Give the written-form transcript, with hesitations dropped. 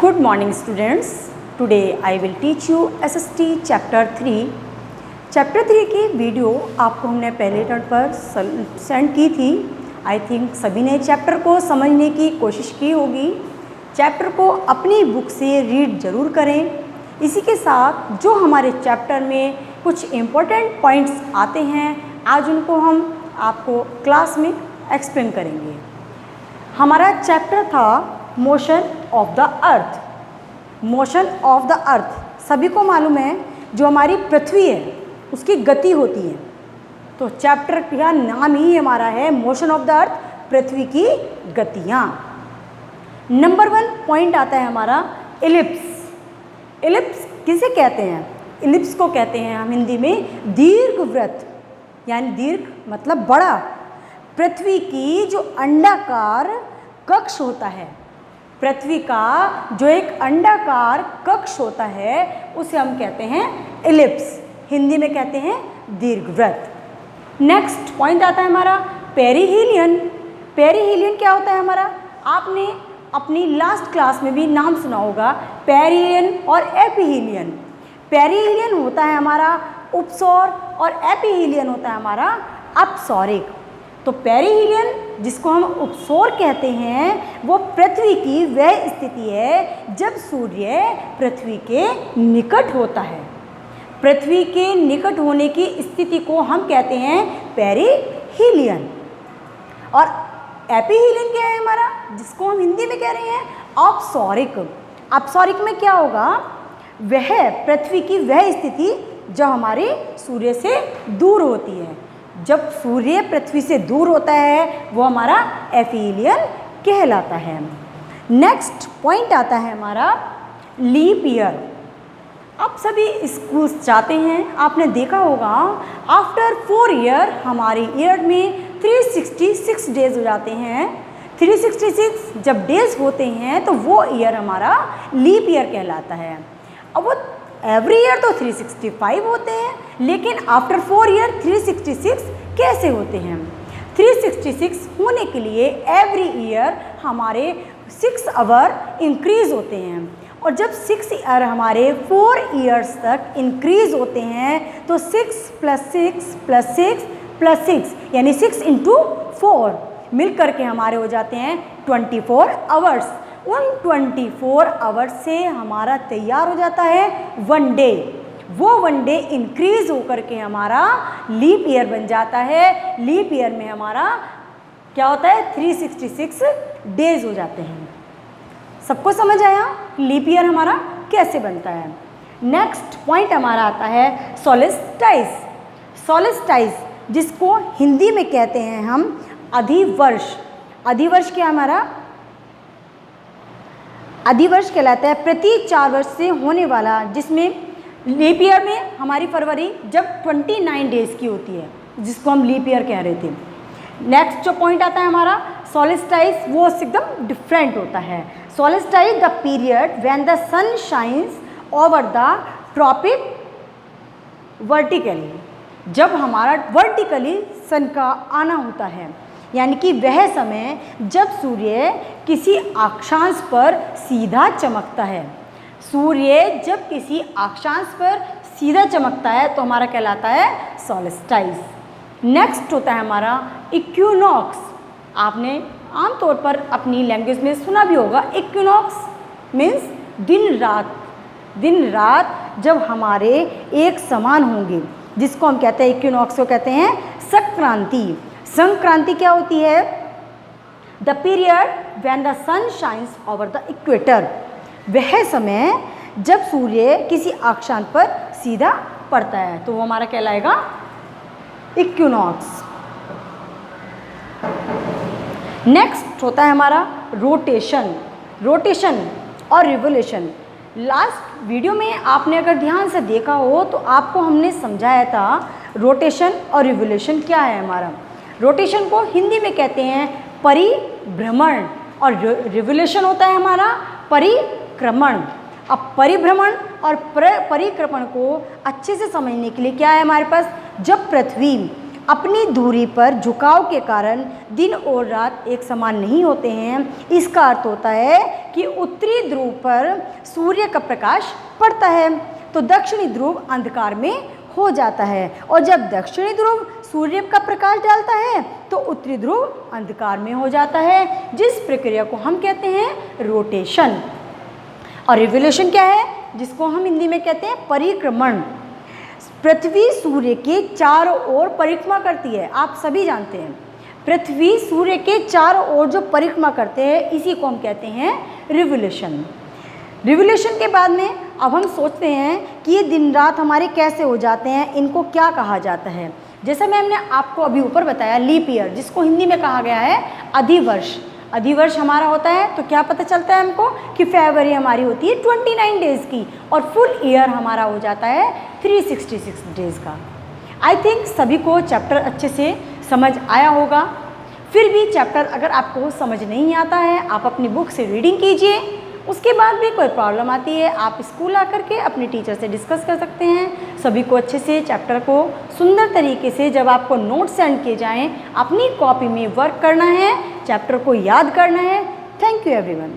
Good morning students. Today I will teach you SST chapter 3. Chapter 3 की video आपको हमने पहले टर्न पर सेंड की थी. आई थिंक सभी ने चैप्टर को समझने की कोशिश की होगी. चैप्टर को अपनी बुक से रीड ज़रूर करें. इसी के साथ जो हमारे चैप्टर में कुछ इम्पोर्टेंट पॉइंट्स आते हैं आज उनको हम आपको क्लास में एक्सप्लेन करेंगे. हमारा चैप्टर था motion of the earth. Motion of the earth सभी को मालूम है जो हमारी पृथ्वी है उसकी गति होती है. तो चैप्टर का नाम ही हमारा है मोशन ऑफ द अर्थ, पृथ्वी की गतियाँ. नंबर 1 पॉइंट आता है हमारा इलिप्स. इलिप्स किसे कहते हैं? इलिप्स को कहते हैं हम हिंदी में दीर्घवृत्त, यानी दीर्घ मतलब बड़ा. पृथ्वी की जो अंडाकार कक्ष होता है, पृथ्वी का जो एक अंडाकार कक्ष होता है उसे हम कहते हैं इलिप्स. हिंदी में कहते हैं दीर्घवृत्त. नेक्स्ट पॉइंट आता है हमारा पेरिहीलियन. पेरिहीलियन क्या होता है हमारा? आपने अपनी लास्ट क्लास में भी नाम सुना होगा, पेरिहीलियन और एपिहीलियन. पेरिहीलियन होता है हमारा उपसौर और एपिहीलियन होता है हमारा अपसौरिक. तो पेरिहीलियन जिसको हम उपसौर कहते हैं वो पृथ्वी की वह स्थिति है जब सूर्य पृथ्वी के निकट होता है. पृथ्वी के निकट होने की स्थिति को हम कहते हैं पेरिहीलियन. और एपिहीलियन क्या है हमारा, जिसको हम हिंदी में कह रहे हैं अपसौरिक. अपसौरिक में क्या होगा? वह पृथ्वी की वह स्थिति जो हमारे सूर्य से दूर होती है. जब सूर्य पृथ्वी से दूर होता है वो हमारा एपिहीलियन कहलाता है. नेक्स्ट पॉइंट आता है हमारा लीप ईयर. आप सभी स्कूल जाते हैं, आपने देखा होगा आफ्टर 4 ईयर हमारे ईयर में 366 डेज हो जाते हैं. 366 जब डेज होते हैं तो वो ईयर हमारा लीप ईयर कहलाता है. अब वो एवरी ईयर तो 365 होते हैं, लेकिन आफ्टर 4 ईयर 366 कैसे होते हैं? 366 होने के लिए एवरी ईयर हमारे 6 आवर इंक्रीज होते हैं. और जब 6 ईयर हमारे 4 ईयर्स तक इंक्रीज होते हैं तो 6 + 6 + 6 + 6 यानी 6 × 4 मिल करके हमारे हो जाते हैं 24 आवर्स. उन 24 आवर्स से हमारा तैयार हो जाता है 1 डे. वो 1 डे इंक्रीज होकर के हमारा लीप ईयर बन जाता है. लीप ईयर में हमारा क्या होता है? 366 डेज हो जाते हैं. सबको समझ आया लीप ईयर हमारा कैसे बनता है? नेक्स्ट पॉइंट हमारा आता है सोलिस्टाइस. सोलिस्टाइस जिसको हिंदी में कहते हैं हम अधिवर्ष. अधिवर्ष क्या हमारा? अधिवर्ष कहलाता है प्रति 4 वर्ष से होने वाला, जिसमें लीप ईयर में हमारी फरवरी जब 29 डेज की होती है जिसको हम लीप ईयर कह रहे थे. नेक्स्ट जो पॉइंट आता है हमारा सोलिस्टाइस, वो एकदम डिफरेंट होता है. Solstice the period when the sun shines over the tropic vertically. जब हमारा वर्टिकली सन का आना होता है, यानी कि वह समय जब सूर्य किसी अक्षांश पर सीधा चमकता है. सूर्य जब किसी अक्षांश पर सीधा चमकता है तो हमारा कहलाता है सोलिस्टाइस. नेक्स्ट होता है हमारा इक्विनॉक्स. आपने आमतौर पर अपनी लैंग्वेज में सुना भी होगा. इक्विनॉक्स मीन्स दिन रात. दिन रात जब हमारे एक समान होंगे जिसको हम कहते हैं इक्विनॉक्स को कहते हैं संक्रांति. संक्रांति क्या होती है? The period when the sun shines over the equator. वह समय जब सूर्य किसी अक्षांश पर सीधा पड़ता है तो वो हमारा कहलाएगा इक्विनॉक्स. नेक्स्ट होता है हमारा रोटेशन. रोटेशन और रिवोल्यूशन. लास्ट वीडियो में आपने अगर ध्यान से देखा हो तो आपको हमने समझाया था रोटेशन और रिवोल्यूशन क्या है हमारा. रोटेशन को हिंदी में कहते हैं परिभ्रमण और रिवोल्यूशन होता है हमारा परिक्रमण. अब परिभ्रमण और परिक्रमण को अच्छे से समझने के लिए क्या है हमारे पास? जब पृथ्वी अपनी दूरी पर झुकाव के कारण दिन और रात एक समान नहीं होते हैं। इसका अर्थ होता है कि उत्तरी ध्रुव पर सूर्य का प्रकाश पड़ता है तो दक्षिणी ध्रुव अंधकार में हो जाता है, और जब दक्षिणी ध्रुव सूर्य का प्रकाश डालता है तो उत्तरी ध्रुव अंधकार में हो जाता है, जिस प्रक्रिया को हम कहते हैं रोटेशन। और रिवोल्यूशन क्या है, जिसको हम हिंदी में कहते हैं परिक्रमण। पृथ्वी सूर्य के चारों ओर परिक्रमा करती है, आप सभी जानते हैं। पृथ्वी सूर्य के चारों ओर जो परिक्रमा करते हैं इसी को हम कहते हैं रिवोल्यूशन। रिवोल्यूशन के बाद में अब हम सोचते हैं कि ये दिन रात हमारे कैसे हो जाते हैं, इनको क्या कहा जाता है। जैसे मैंने आपको अभी ऊपर बताया लीप ईयर, जिसको हिंदी में कहा गया है अधिवर्ष। अधिवर्ष हमारा होता है तो क्या पता चलता है हमको कि फरवरी हमारी होती है 29 डेज़ की, और फुल ईयर हमारा हो जाता है 366 डेज़ का। आई थिंक सभी को चैप्टर अच्छे से समझ आया होगा। फिर भी चैप्टर अगर आपको समझ नहीं आता है, आप अपनी बुक से रीडिंग कीजिए। उसके बाद भी कोई प्रॉब्लम आती है आप स्कूल आकर के अपने टीचर से डिस्कस कर सकते हैं। सभी को अच्छे से चैप्टर को सुंदर तरीके से जब आपको नोट्स सेंड किए जाएं, अपनी कॉपी में वर्क करना है, चैप्टर को याद करना है। Thank you everyone.